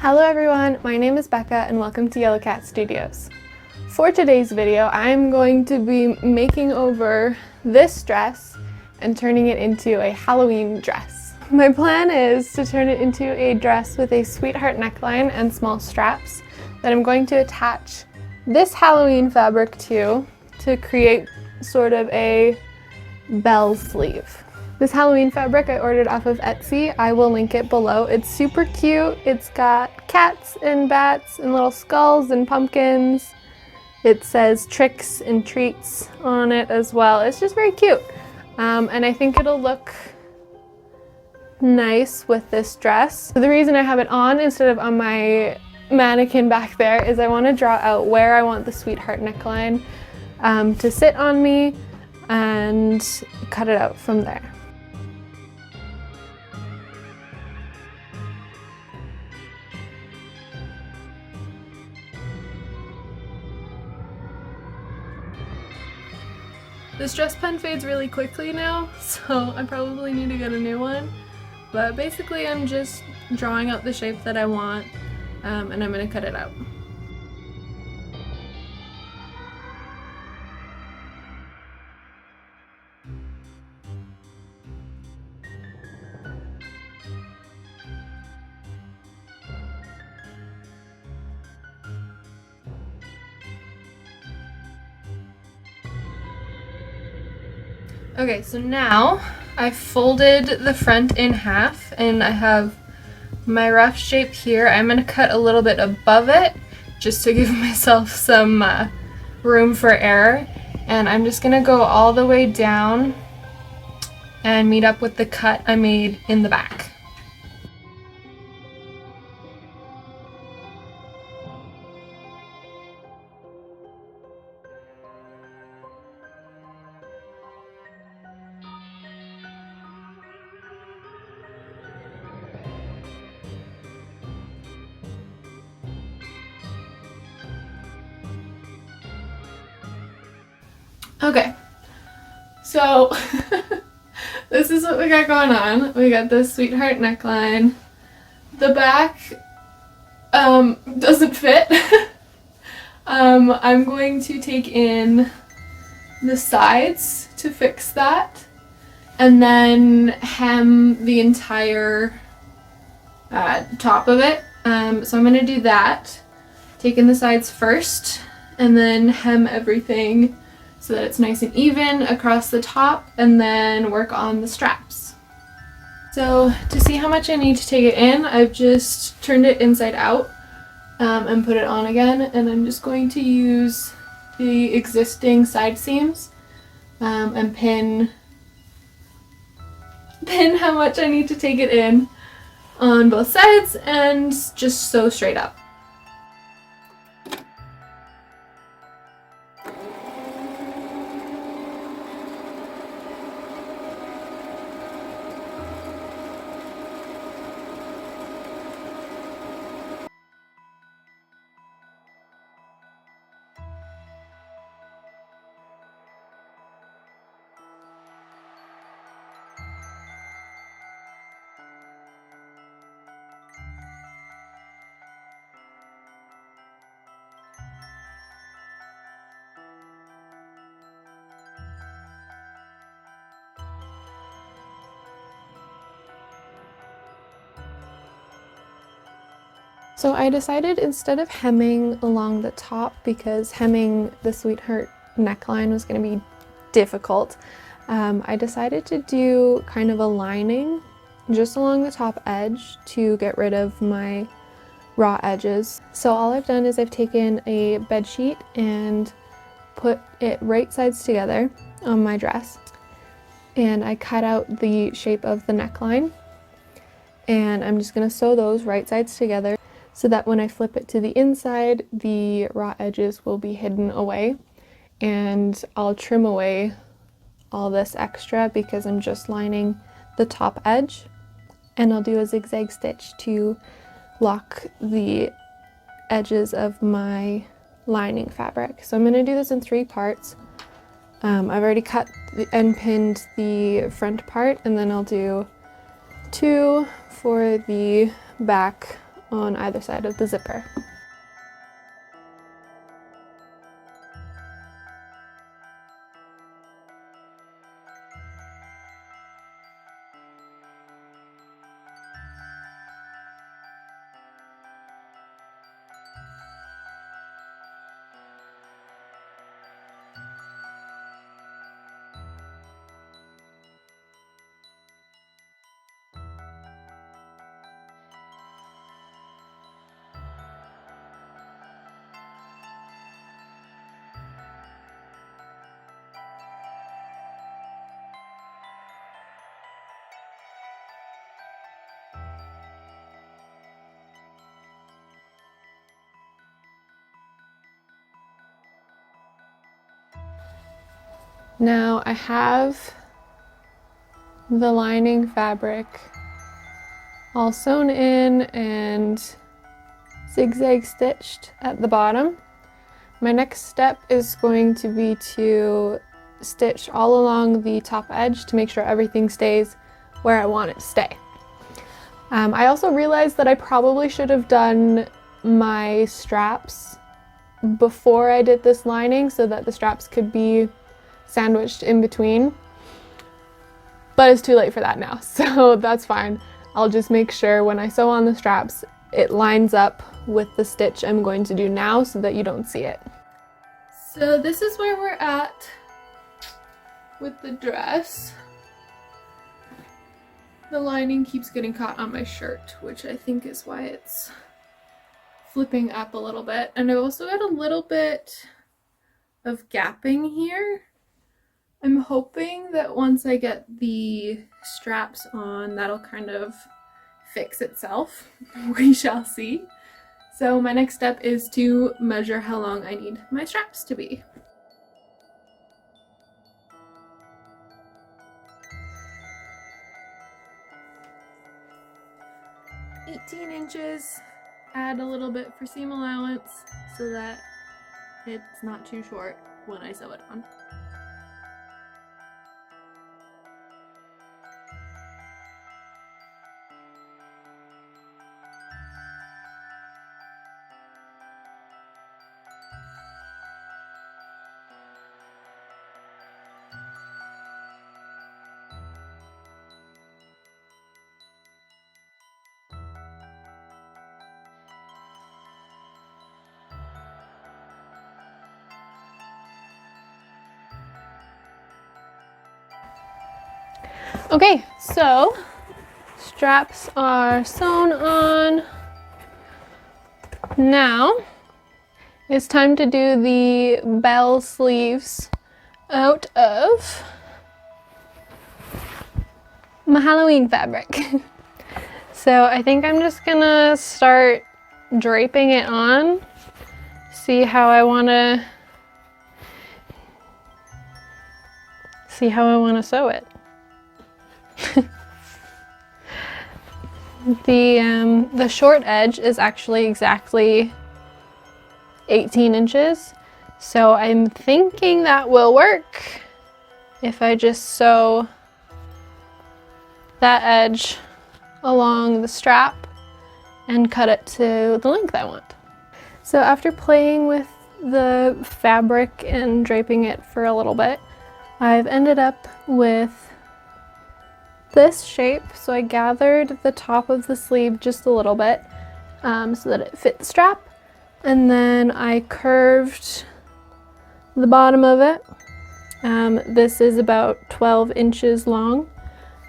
Hello everyone, my name is Becca and welcome to Yellow Cat Studios. For today's video, I'm going to be making over this dress and turning it into a Halloween dress. My plan is to turn it into a dress with a sweetheart neckline and small straps that I'm going to attach this Halloween fabric to create sort of a bell sleeve. This Halloween fabric I ordered off of Etsy. I will link it below. It's super cute. It's got cats and bats and little skulls and pumpkins. It says tricks and treats on it as well. It's just very cute. And I think it'll look nice with this dress. So the reason I have it on instead of on my mannequin back there is I want to draw out where I want the sweetheart neckline to sit on me and cut it out from there. This dress pen fades really quickly now, so I probably need to get a new one. But basically I'm just drawing out the shape that I want, and I'm going to cut it out. Okay, so now I've folded the front in half and I have my rough shape here. I'm going to cut a little bit above it just to give myself some room for error. And I'm just going to go all the way down and meet up with the cut I made in the back. Okay, so this is what we got going on. We got this sweetheart neckline. The back doesn't fit. I'm going to take in the sides to fix that and then hem the entire top of it. So I'm going to do that. Take in the sides first and then hem everything so that it's nice and even across the top, and then work on the straps. So to see how much I need to take it in, I've just turned it inside out and put it on again, and I'm just going to use the existing side seams and pin how much I need to take it in on both sides and just sew straight up. So I decided instead of hemming along the top, because hemming the sweetheart neckline was going to be difficult, I decided to do kind of a lining just along the top edge to get rid of my raw edges. So all I've done is I've taken a bed sheet and put it right sides together on my dress, and I cut out the shape of the neckline, and I'm just going to sew those right sides together so that when I flip it to the inside, the raw edges will be hidden away, and I'll trim away all this extra because I'm just lining the top edge, and I'll do a zigzag stitch to lock the edges of my lining fabric. So I'm going to do this in 3 parts. I've already cut and pinned the front part, and then I'll do 2 for the back on either side of the zipper. Now I have the lining fabric all sewn in and zigzag stitched at the bottom. My next step is going to be to stitch all along the top edge to make sure everything stays where I want it to stay. I also realized that I probably should have done my straps before I did this lining so that the straps could be sandwiched in between, but it's too late for that now, so that's fine. I'll just make sure when I sew on the straps it lines up with the stitch I'm going to do now so that you don't see it. So this is where we're at with the dress. The lining keeps getting caught on my shirt, which I think is why it's flipping up a little bit, and I've also got a little bit of gapping here. I'm hoping that once I get the straps on, that'll kind of fix itself. We shall see. So my next step is to measure how long I need my straps to be. "18 inches, add a little bit for seam allowance so that it's not too short when I sew it on." Okay, so straps are sewn on. Now it's time to do the bell sleeves out of my Halloween fabric. So I think I'm just gonna start draping it on, see how I wanna sew it. The short edge is actually exactly 18 inches, so I'm thinking that will work if I just sew that edge along the strap and cut it to the length I want. So after playing with the fabric and draping it for a little bit, I've ended up with this shape. So I gathered the top of the sleeve just a little bit so that it fit the strap, and then I curved the bottom of it. This is about 12 inches long,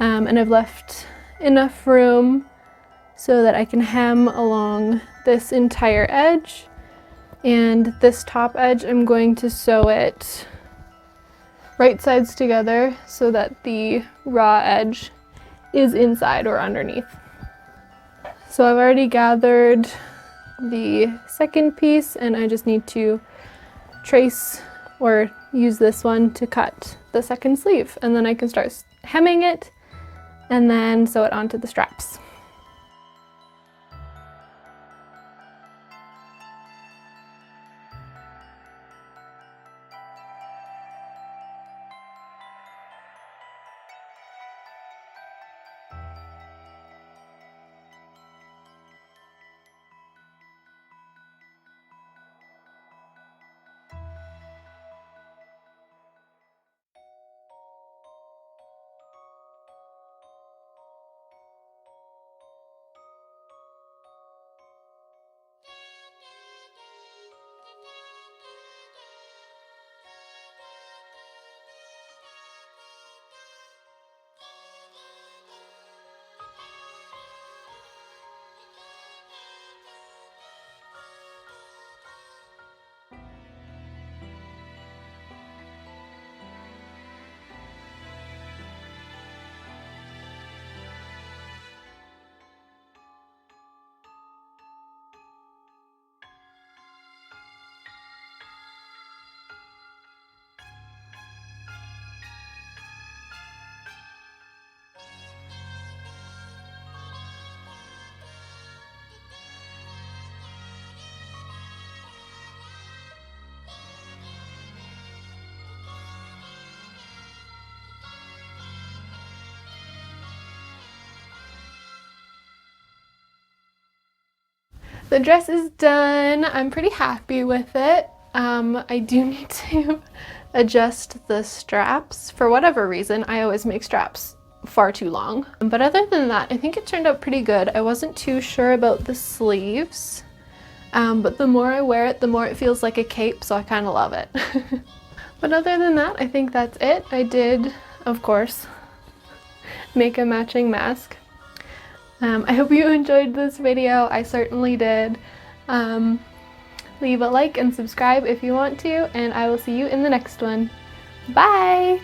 and I've left enough room so that I can hem along this entire edge, and this top edge I'm going to sew it right sides together so that the raw edge is inside or underneath. So I've already gathered the second piece, and I just need to trace or use this one to cut the second sleeve, and then I can start hemming it and then sew it onto the straps. The dress is done. I'm pretty happy with it. I do need to adjust the straps. For whatever reason, I always make straps far too long. But other than that, I think it turned out pretty good. I wasn't too sure about the sleeves, but the more I wear it, the more it feels like a cape, so I kind of love it. But other than that, I think that's it. I did, of course, make a matching mask. I hope you enjoyed this video. I certainly did. Leave a like and subscribe if you want to, and I will see you in the next one. Bye!